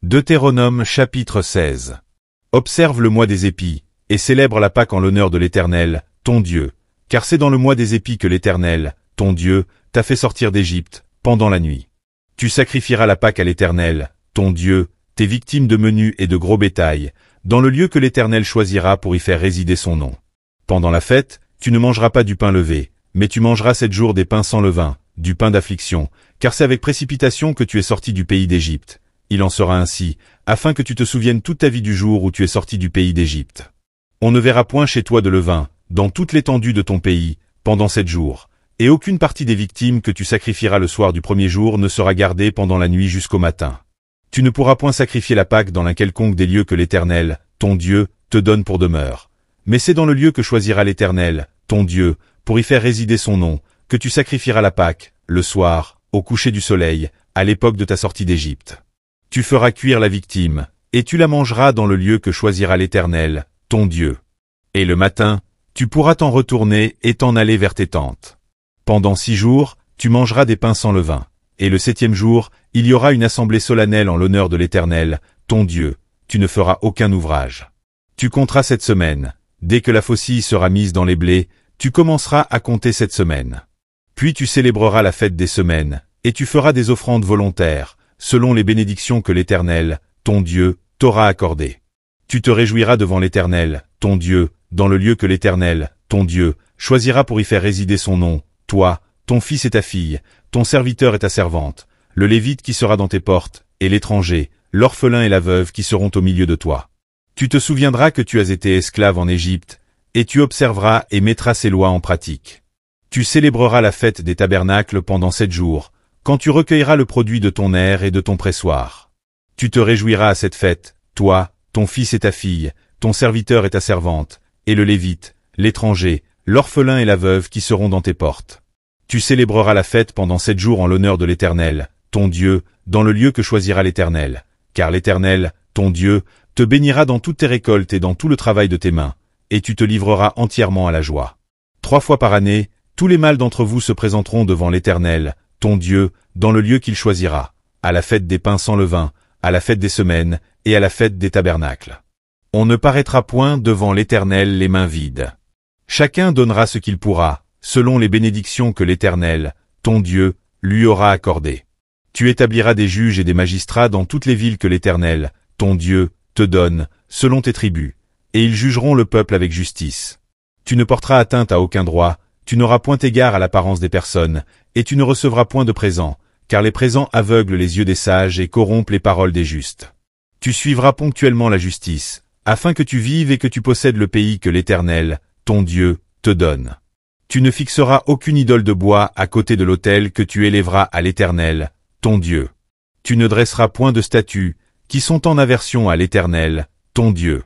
Deutéronome chapitre 16. Observe le mois des épis, et célèbre la Pâque en l'honneur de l'Éternel, ton Dieu, car c'est dans le mois des épis que l'Éternel, ton Dieu, t'a fait sortir d'Égypte, pendant la nuit. Tu sacrifieras la Pâque à l'Éternel, ton Dieu, tes victimes de menu et de gros bétail, dans le lieu que l'Éternel choisira pour y faire résider son nom. Pendant la fête, tu ne mangeras pas du pain levé, mais tu mangeras 7 jours des pains sans levain, du pain d'affliction, car c'est avec précipitation que tu es sorti du pays d'Égypte. Il en sera ainsi, afin que tu te souviennes toute ta vie du jour où tu es sorti du pays d'Égypte. On ne verra point chez toi de levain, dans toute l'étendue de ton pays, pendant 7 jours, et aucune partie des victimes que tu sacrifieras le soir du premier jour ne sera gardée pendant la nuit jusqu'au matin. Tu ne pourras point sacrifier la Pâque dans l'un quelconque des lieux que l'Éternel, ton Dieu, te donne pour demeure. Mais c'est dans le lieu que choisira l'Éternel, ton Dieu, pour y faire résider son nom, que tu sacrifieras la Pâque, le soir, au coucher du soleil, à l'époque de ta sortie d'Égypte. Tu feras cuire la victime, et tu la mangeras dans le lieu que choisira l'Éternel, ton Dieu. Et le matin, tu pourras t'en retourner et t'en aller vers tes tentes. Pendant 6 jours, tu mangeras des pains sans levain, et le 7e jour, il y aura une assemblée solennelle en l'honneur de l'Éternel, ton Dieu, tu ne feras aucun ouvrage. Tu compteras 7 semaines, dès que la faucille sera mise dans les blés, tu commenceras à compter 7 semaines. Puis tu célébreras la fête des semaines, et tu feras des offrandes volontaires, selon les bénédictions que l'Éternel, ton Dieu, t'aura accordées. Tu te réjouiras devant l'Éternel, ton Dieu, dans le lieu que l'Éternel, ton Dieu, choisira pour y faire résider son nom, toi, ton fils et ta fille, ton serviteur et ta servante, le Lévite qui sera dans tes portes, et l'étranger, l'orphelin et la veuve qui seront au milieu de toi. Tu te souviendras que tu as été esclave en Égypte, et tu observeras et mettras ces lois en pratique. Tu célébreras la fête des tabernacles pendant 7 jours, quand tu recueilleras le produit de ton aire et de ton pressoir. Tu te réjouiras à cette fête, toi, ton fils et ta fille, ton serviteur et ta servante, et le Lévite, l'étranger, l'orphelin et la veuve qui seront dans tes portes. Tu célébreras la fête pendant 7 jours en l'honneur de l'Éternel, ton Dieu, dans le lieu que choisira l'Éternel, car l'Éternel, ton Dieu, te bénira dans toutes tes récoltes et dans tout le travail de tes mains, et tu te livreras entièrement à la joie. 3 fois par année, tous les mâles d'entre vous se présenteront devant l'Éternel, ton Dieu, dans le lieu qu'il choisira, à la fête des pains sans levain, à la fête des semaines, et à la fête des tabernacles. On ne paraîtra point devant l'Éternel les mains vides. Chacun donnera ce qu'il pourra, selon les bénédictions que l'Éternel, ton Dieu, lui aura accordées. Tu établiras des juges et des magistrats dans toutes les villes que l'Éternel, ton Dieu, te donne, selon tes tribus, et ils jugeront le peuple avec justice. Tu ne porteras atteinte à aucun droit, tu n'auras point égard à l'apparence des personnes, et tu ne recevras point de présents, car les présents aveuglent les yeux des sages et corrompent les paroles des justes. Tu suivras ponctuellement la justice, afin que tu vives et que tu possèdes le pays que l'Éternel, ton Dieu, te donne. Tu ne fixeras aucune idole de bois à côté de l'autel que tu élèveras à l'Éternel, ton Dieu. Tu ne dresseras point de statues, qui sont en aversion à l'Éternel, ton Dieu.